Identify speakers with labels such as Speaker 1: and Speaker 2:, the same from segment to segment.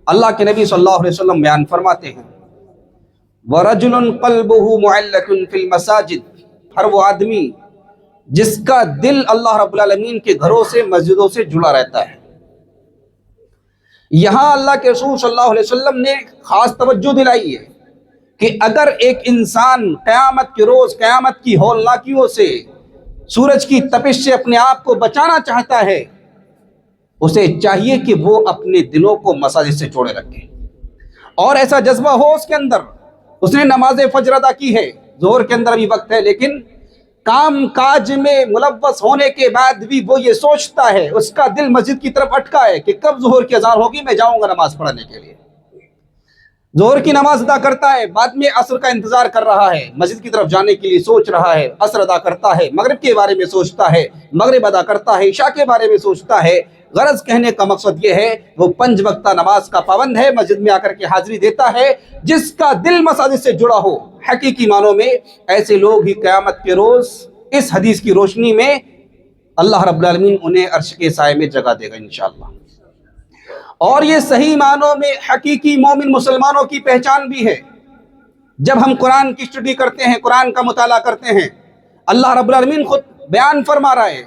Speaker 1: اللہ کے نبی صلی اللہ علیہ وسلم بیان فرماتے ہیں وَرَجُلٌ قَلْبُهُ مُعَلَّقٌ فِي الْمَسَاجِدِ، ہر وہ آدمی جس کا دل اللہ رب العالمین کے گھروں سے مسجدوں سے جڑا رہتا ہے۔ یہاں اللہ کے رسول صلی اللہ علیہ وسلم نے خاص توجہ دلائی ہے کہ اگر ایک انسان قیامت کے روز قیامت کی ہولناکیوں سے، سورج کی تپش سے اپنے آپ کو بچانا چاہتا ہے، اسے چاہیے کہ وہ اپنے دلوں کو مساجد سے جوڑے رکھے، اور ایسا جذبہ ہو اس کے اندر۔ اس نے نماز فجر ادا کی ہے، ظہر کے اندر بھی وقت ہے، لیکن کام کاج میں ملوث ہونے کے بعد بھی وہ یہ سوچتا ہے، اس کا دل مسجد کی طرف اٹکا ہے کہ کب ظہر کی اذان ہوگی، میں جاؤں گا نماز پڑھنے کے لیے۔ ظہر کی نماز ادا کرتا ہے، بعد میں عصر کا انتظار کر رہا ہے، مسجد کی طرف جانے کے لیے سوچ رہا ہے، عصر ادا کرتا ہے، مغرب کے بارے میں سوچتا ہے، مغرب ادا کرتا ہے، عشاء کے بارے میں سوچتا ہے۔ غرض کہنے کا مقصد یہ ہے وہ 5 وقتہ نماز کا پابند ہے، مسجد میں آ کر کے حاضری دیتا ہے۔ جس کا دل مساجد سے جڑا ہو، حقیقی معنوں میں ایسے لوگ ہی قیامت کے روز اس حدیث کی روشنی میں اللہ رب العالمین انہیں عرش کے سائے میں جگہ دے گا انشاءاللہ۔ اور یہ صحیح معنوں میں حقیقی مومن مسلمانوں کی پہچان بھی ہے۔ جب ہم قرآن کی اسٹڈی کرتے ہیں، قرآن کا مطالعہ کرتے ہیں، اللہ رب العالمین خود بیان فرما رہا ہے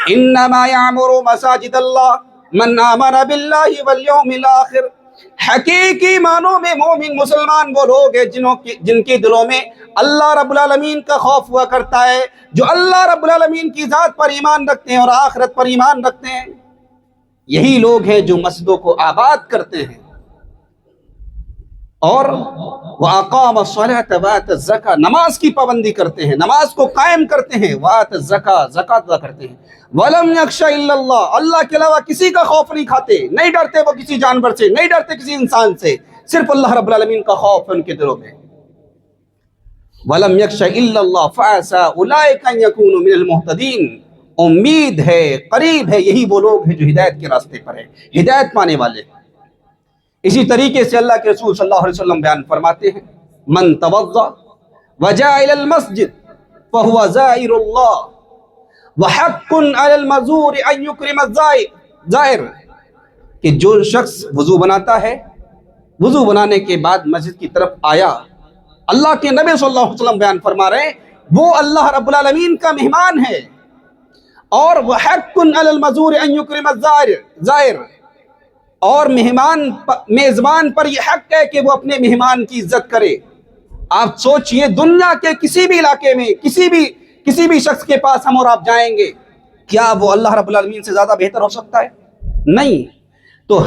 Speaker 1: انما یعمر مساجد اللہ من آمن باللہ والیوم الآخر۔ حقیقی معنوں میں مومن مسلمان وہ لوگ ہیں جن کے دلوں میں اللہ رب العالمین کا خوف ہوا کرتا ہے، جو اللہ رب العالمین کی ذات پر ایمان رکھتے ہیں اور آخرت پر ایمان رکھتے ہیں۔ یہی لوگ ہیں جو مسجدوں کو آباد کرتے ہیں اور وَأَقَامَ الصَّلَاةَ وَآتَى الزَّكَاةَ، نماز کی پابندی کرتے ہیں، نماز کو قائم کرتے ہیں، وَآتَى الزَّكَاةَ، زکوٰۃ ادا کرتے ہیں، وَلَمْ يَخْشَ إِلَّا اللَّهَ، اللہ کے علاوہ کسی کا خوف نہیں کھاتے، نہیں ڈرتے وہ کسی جانور سے، نہیں ڈرتے کسی انسان سے، صرف اللہ رب العالمین کا خوف ہے ان کے دلوں میں۔ وَلَمْ يَخْشَ إِلَّا اللَّهَ فَعَسَىٰ أُولَٰئِكَ أَن يَكُونُوا مِنَ الْمُهْتَدِينَ، امید ہے، قریب ہے، یہی وہ لوگ ہیں جو ہدایت کے راستے پر ہیں، ہدایت پانے والے ہیں۔ اسی طریقے سے اللہ کے رسول صلی اللہ علیہ وسلم بیان فرماتے ہیں من توضأ وجاء إلى المسجد فهو زائر الله وحق على المزور أن يكرم الزائر، کہ جو شخص وضو بناتا ہے، وضو بنانے کے بعد مسجد کی طرف آیا، اللہ کے نبی صلی اللہ علیہ وسلم بیان فرما رہے ہیں وہ اللہ رب العالمین کا مہمان ہے، اور وحق على المزور أن يكرم الزائر، اور میزبان پر یہ حق ہے کہ وہ اپنے مہمان کی عزت کرے۔ آپ سوچئے دنیا کے کسی بھی علاقے میں کسی بھی شخص کے پاس ہم اور آپ جائیں گے، کیا وہ اللہ رب العالمین سے زیادہ بہتر ہو سکتا ہے؟ نہیں۔ تو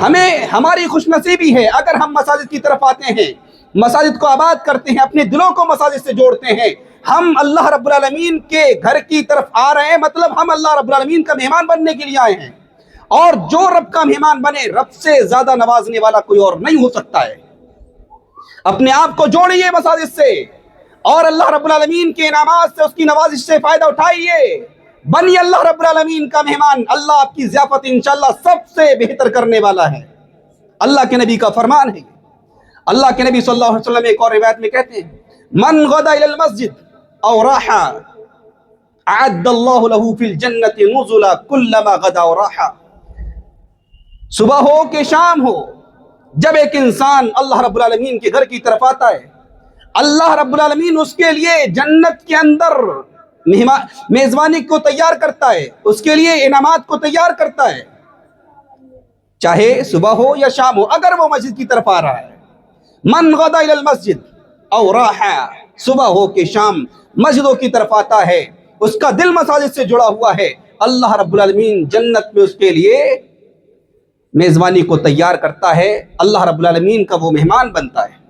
Speaker 1: ہماری خوش نصیبی ہے اگر ہم مساجد کی طرف آتے ہیں، مساجد کو آباد کرتے ہیں، اپنے دلوں کو مساجد سے جوڑتے ہیں، ہم اللہ رب العالمین کے گھر کی طرف آ رہے ہیں، مطلب ہم اللہ رب العالمین کا مہمان بننے کے لیے آئے ہیں، اور جو رب کا مہمان بنے، رب سے زیادہ نوازنے والا کوئی اور نہیں ہو سکتا ہے۔ اپنے آپ کو جوڑیے مساجد سے، اور اللہ رب العالمین کے انعامات سے، اس کی نوازش سے فائدہ اٹھائیے، بنیے اللہ رب العالمین کا مہمان۔ اللہ آپ کی ضیافت انشاءاللہ سب سے بہتر کرنے والا ہے، اللہ کے نبی کا فرمان ہے۔ اللہ کے نبی صلی اللہ علیہ وسلم ایک اور روایت میں کہتے ہیں من غدا الى المسجد او راحا اعد اللہ له فی الجنت نزلا کلما غدا و راحا۔ صبح ہو کہ شام ہو، جب ایک انسان اللہ رب العالمین کے گھر کی طرف آتا ہے، اللہ رب العالمین اس کے لیے جنت کے اندر میزبانی کو تیار کرتا ہے، اس کے لیے انعامات کو تیار کرتا ہے، چاہے صبح ہو یا شام ہو، اگر وہ مسجد کی طرف آ رہا ہے۔ من غدا الى المسجد او راحا، صبح ہو کہ شام مسجدوں کی طرف آتا ہے، اس کا دل مساجد سے جڑا ہوا ہے، اللہ رب العالمین جنت میں اس کے لیے میزبانی کو تیار کرتا ہے، اللہ رب العالمین کا وہ مہمان بنتا ہے۔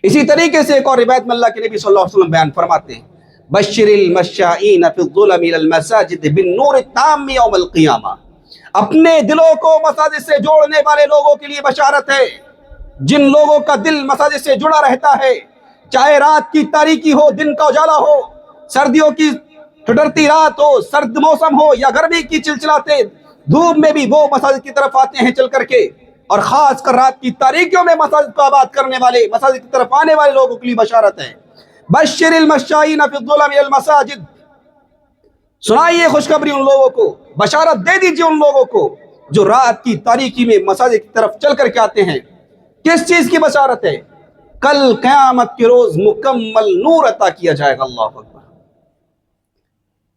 Speaker 1: اسی طریقے سے ایک اور روایت میں اللہ کے نبی صلی اللہ علیہ وسلم بیان فرماتے ہیں بشر المشائین فی الظلم الی المساجد بالنور التام یوم القیامہ، اپنے دلوں کو مساجد سے جوڑنے والے لوگوں کے لیے بشارت ہے، جن لوگوں کا دل مساجد سے جڑا رہتا ہے، چاہے رات کی تاریکی ہو، دن کا اجالا ہو، سردیوں کی ٹھٹرتی رات ہو، سرد موسم ہو، یا گرمی کی چلچلاتے دھوپ میں بھی وہ مساجد کی طرف آتے ہیں چل کر کے، اور خاص کر رات کی تاریکیوں میں مساجد کو آباد کرنے والے، مساجد کی طرف آنے والے لوگوں کے لیے بشارت ہے۔ بشر المشائین فی الظلم الی المساجد، سنائیے خوشخبری ان لوگوں کو، بشارت دے دیجئے ان لوگوں کو جو رات کی تاریکی میں مساجد کی طرف چل کر کے آتے ہیں، کس چیز کی بشارت ہے؟ کل قیامت کے روز مکمل نور عطا کیا جائے گا۔ اللہ اکبر۔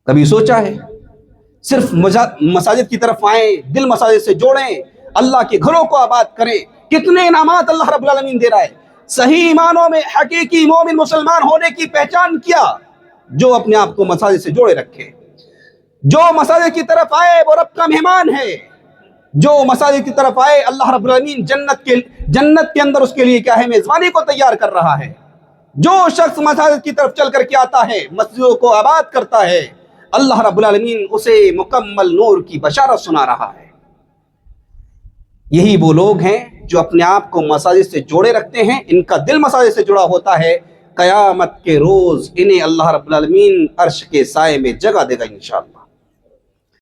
Speaker 1: کبھی سوچا ہے صرف مساجد کی طرف آئیں، دل مساجد سے جوڑیں، اللہ کے گھروں کو آباد کریں، کتنے انعامات اللہ رب العالمین دے رہا ہے۔ صحیح ایمانوں میں حقیقی مومن مسلمان ہونے کی پہچان کیا؟ جو اپنے آپ کو مساجد سے جوڑے رکھے، جو مساجد کی طرف آئے وہ رب کا مہمان ہے، جو مساجد کی طرف آئے اللہ رب العالمین جنت کے اندر اس کے لیے کیا ہے؟ میزبانی کو تیار کر رہا ہے۔ جو شخص مساجد کی طرف چل کر کے آتا ہے، مسجدوں کو آباد کرتا ہے، اللہ رب العالمین اسے مکمل نور کی بشارت سنا رہا ہے۔ یہی وہ لوگ ہیں جو اپنے آپ کو مساجد سے جوڑے رکھتے ہیں، ان کا دل مساجد سے جڑا ہوتا ہے، قیامت کے روز انہیں اللہ رب العالمین عرش کے سائے میں جگہ دے گا انشاءاللہ۔